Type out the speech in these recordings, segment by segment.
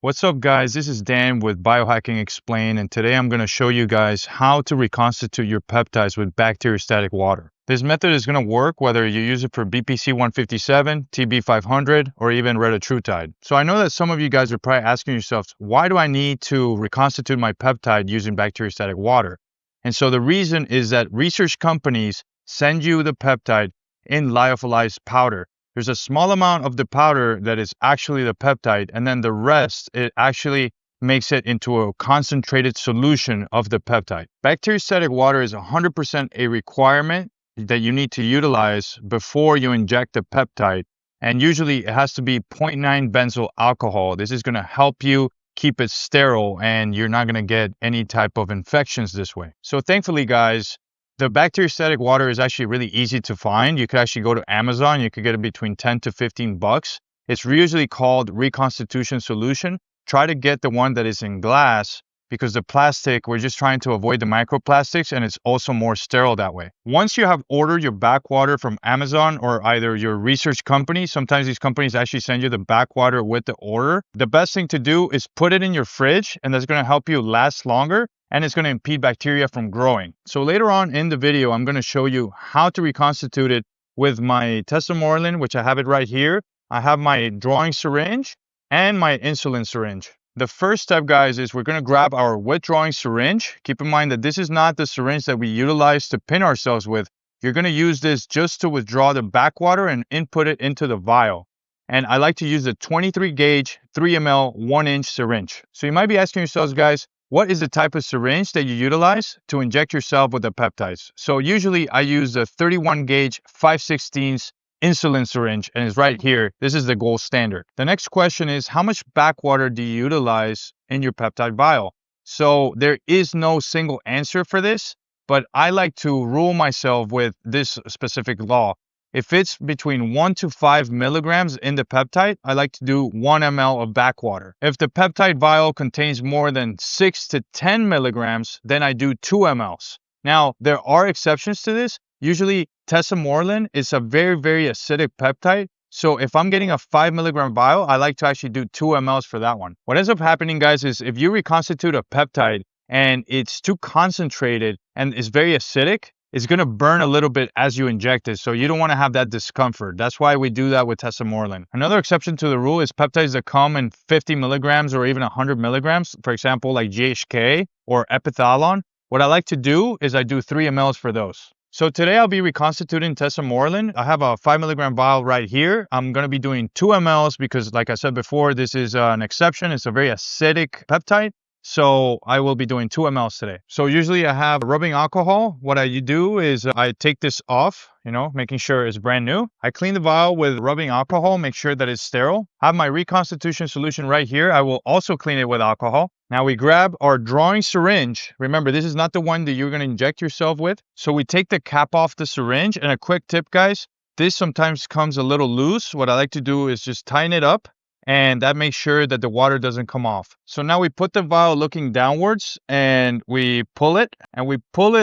What's up, guys? This is Dan with Biohacking Explained, and today I'm going to show you guys how to reconstitute your peptides with bacteriostatic water. This method is going to work whether you use it for BPC 157, TB 500, or even retatrutide. So I know that some of you guys are probably asking yourselves, why do I need to reconstitute my peptide using bacteriostatic water? And so the reason is that research companies send you the peptide in lyophilized powder. There's a small amount of the powder that is actually the peptide, and then the rest, it actually makes it into a concentrated solution of the peptide. Bacteriostatic water is 100% a requirement that you need to utilize before you inject the peptide. And usually it has to be 0.9 benzyl alcohol. This is going to help you keep it sterile, and you're not going to get any type of infections this way. So thankfully, guys, the bacteriostatic water is actually really easy to find. You could actually go to Amazon. You could get it between 10 to 15 bucks. It's usually called Reconstitution Solution. Try to get the one that is in glass, because the plastic, we're just trying to avoid the microplastics, and it's also more sterile that way. Once you have ordered your backwater from Amazon or either your research company, sometimes these companies actually send you the backwater with the order. The best thing to do is put it in your fridge, and that's going to help you last longer, and it's going to impede bacteria from growing. So later on in the video, I'm going to show you how to reconstitute it with my tesamorelin, which I have it right here. I have my drawing syringe and my insulin syringe. The first step, guys, is we're going to grab our withdrawing syringe. Keep in mind that this is not the syringe that we utilize to pin ourselves with. You're going to use this just to withdraw the backwater and input it into the vial. And I like to use a 23 gauge, 3 ml, 1 inch syringe. So you might be asking yourselves, guys, what is the type of syringe that you utilize to inject yourself with the peptides? So usually I use a 31 gauge, 5/16 insulin syringe, and it's right here. This is the gold standard. The next question is, how much backwater do you utilize in your peptide vial? So there is no single answer for this, but I like to rule myself with this specific law. If it's between 1 to 5 milligrams in the peptide, I like to do 1 ml of backwater. If the peptide vial contains more than 6 to 10 milligrams, then I do 2 mLs. Now, there are exceptions to this. Usually, tesamorelin is a very, very acidic peptide. So if I'm getting a 5 milligram vial, I like to actually do 2 mLs for that one. What ends up happening, guys, is if you reconstitute a peptide and it's too concentrated and it's very acidic, it's going to burn a little bit as you inject it. So you don't want to have that discomfort. That's why we do that with tesamorelin. Another exception to the rule is peptides that come in 50 milligrams or even 100 milligrams, for example, like GHK or epithalon. What I like to do is I do 3 mLs for those. So today I'll be reconstituting tesamorelin. I have a 5 milligram vial right here. I'm going to be doing 2 mLs because, like I said before, this is an exception. It's a very acidic peptide. So I will be doing 2 mLs today. So usually I have rubbing alcohol. What I do is I take this off, making sure it's brand new. I clean the vial with rubbing alcohol, make sure that it's sterile. I have my reconstitution solution right here. I will also clean it with alcohol. Now we grab our drawing syringe. Remember, this is not the one that you're going to inject yourself with. So we take the cap off the syringe, and a quick tip, guys, this sometimes comes a little loose. What I like to do is just tighten it up, and that makes sure that the water doesn't come off. So now we put the vial looking downwards, and we pull it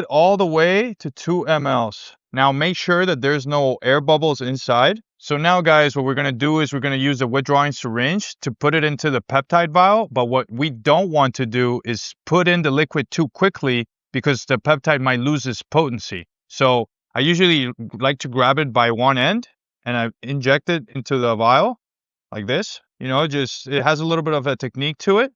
all the way to 2 mLs. Now make sure that there's no air bubbles inside. So now, guys, what we're going to do is we're going to use the withdrawing syringe to put it into the peptide vial. But what we don't want to do is put in the liquid too quickly, because the peptide might lose its potency. So I usually like to grab it by one end, and I inject it into the vial like this. It has a little bit of a technique to it.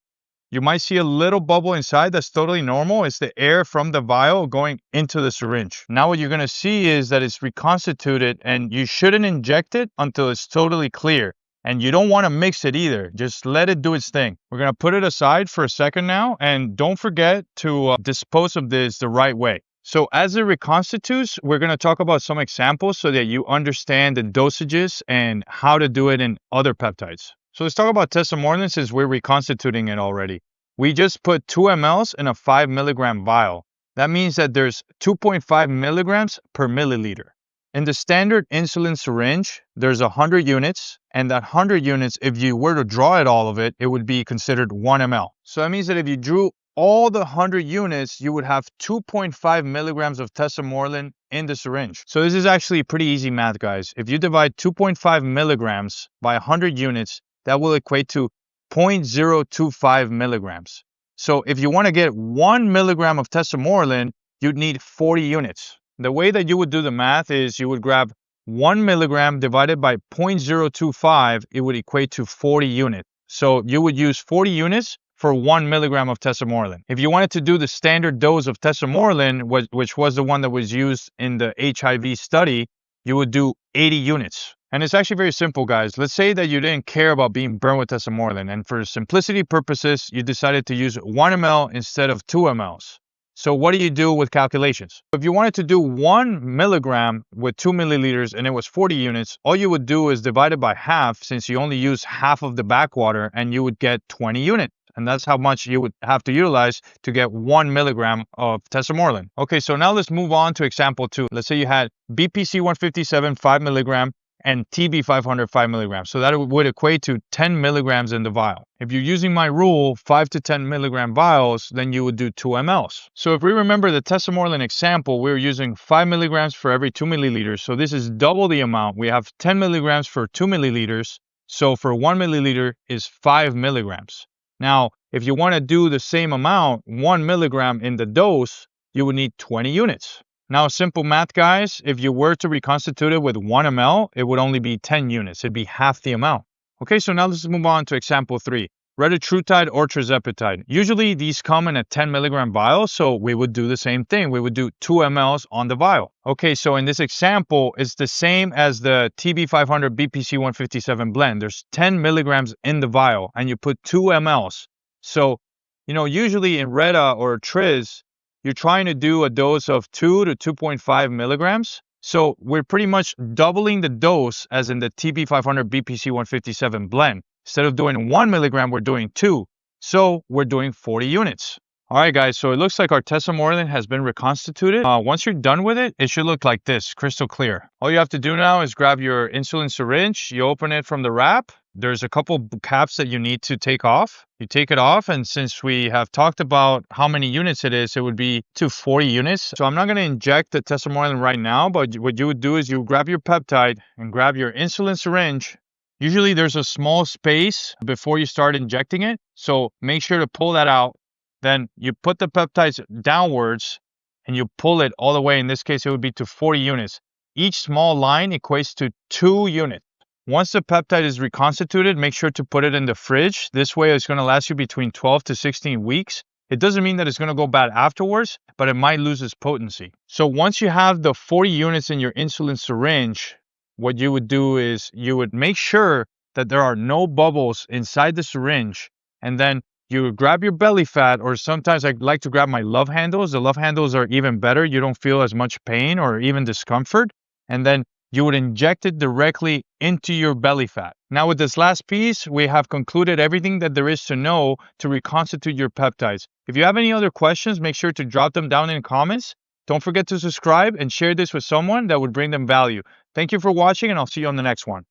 You might see a little bubble inside. That's totally normal. It's the air from the vial going into the syringe. Now what you're going to see is that it's reconstituted, and you shouldn't inject it until it's totally clear. And you don't want to mix it either. Just let it do its thing. We're going to put it aside for a second now, and don't forget to dispose of this the right way. So as it reconstitutes, we're going to talk about some examples so that you understand the dosages and how to do it in other peptides. So let's talk about tesamorelin since we're reconstituting it already. We just put 2 mLs in a 5 milligram vial. That means that there's 2.5 milligrams per milliliter. In the standard insulin syringe, there's 100 units, and that 100 units, if you were to draw all of it, it would be considered 1 ml. So that means that if you drew all the 100 units, you would have 2.5 milligrams of tesamorelin in the syringe. So this is actually pretty easy math, guys. If you divide 2.5 milligrams by 100 units, that will equate to 0.025 milligrams. So if you want to get 1 milligram of tesamorelin, you'd need 40 units. The way that you would do the math is you would grab 1 milligram divided by 0.025, it would equate to 40 units. So you would use 40 units for 1 milligram of tesamorelin. If you wanted to do the standard dose of tesamorelin, which was the one that was used in the HIV study, you would do 80 units. And it's actually very simple, guys. Let's say that you didn't care about being burned with tesamorelin, and for simplicity purposes, you decided to use 1 ml instead of 2 mLs. So what do you do with calculations? If you wanted to do 1 milligram with 2 milliliters and it was 40 units, all you would do is divide it by half, since you only use half of the backwater, and you would get 20 units. And that's how much you would have to utilize to get 1 milligram of tesamorelin. Okay, so now let's move on to example 2. Let's say you had BPC 157 5 milligram and TB 500 5 milligrams. So that would equate to 10 milligrams in the vial. If you're using my rule, 5 to 10 milligram vials, then you would do 2 mLs. So if we remember the tesamorelin example, we were using 5 milligrams for every 2 milliliters. So this is double the amount. We have 10 milligrams for 2 milliliters. So for 1 milliliter is 5 milligrams. Now, if you want to do the same amount, 1 milligram in the dose, you would need 20 units. Now, simple math, guys, if you were to reconstitute it with 1 ml, it would only be 10 units. It'd be half the amount. Okay, so now let's move on to example 3. Retatrutide or tirzepatide. Usually these come in a 10 milligram vial, so we would do the same thing. We would do 2 mLs on the vial. Okay, so in this example, it's the same as the TB500 BPC 157 blend. There's 10 milligrams in the vial, and you put 2 mLs. So, usually in Reta or Triz, you're trying to do a dose of 2 to 2.5 milligrams. So we're pretty much doubling the dose as in the TB500 BPC 157 blend. Instead of doing 1 milligram, we're doing 2. So we're doing 40 units. All right, guys, so it looks like our tesamorelin has been reconstituted. Once you're done with it, it should look like this, crystal clear. All you have to do now is grab your insulin syringe. You open it from the wrap. There's a couple caps that you need to take off. You take it off, and since we have talked about how many units it is, it would be to 40 units. So I'm not going to inject the tesamorelin right now, but what you would do is you grab your peptide and grab your insulin syringe. Usually there's a small space before you start injecting it, so make sure to pull that out. Then you put the peptides downwards and you pull it all the way. In this case, it would be to 40 units. Each small line equates to 2 units. Once the peptide is reconstituted, make sure to put it in the fridge. This way it's going to last you between 12 to 16 weeks. It doesn't mean that it's going to go bad afterwards, but it might lose its potency. So once you have the 40 units in your insulin syringe, what you would do is you would make sure that there are no bubbles inside the syringe, and then you would grab your belly fat, or sometimes I like to grab my love handles. The love handles are even better. You don't feel as much pain or even discomfort. And then you would inject it directly into your belly fat. Now with this last piece, we have concluded everything that there is to know to reconstitute your peptides. If you have any other questions, make sure to drop them down in the comments. Don't forget to subscribe and share this with someone that would bring them value. Thank you for watching, and I'll see you on the next one.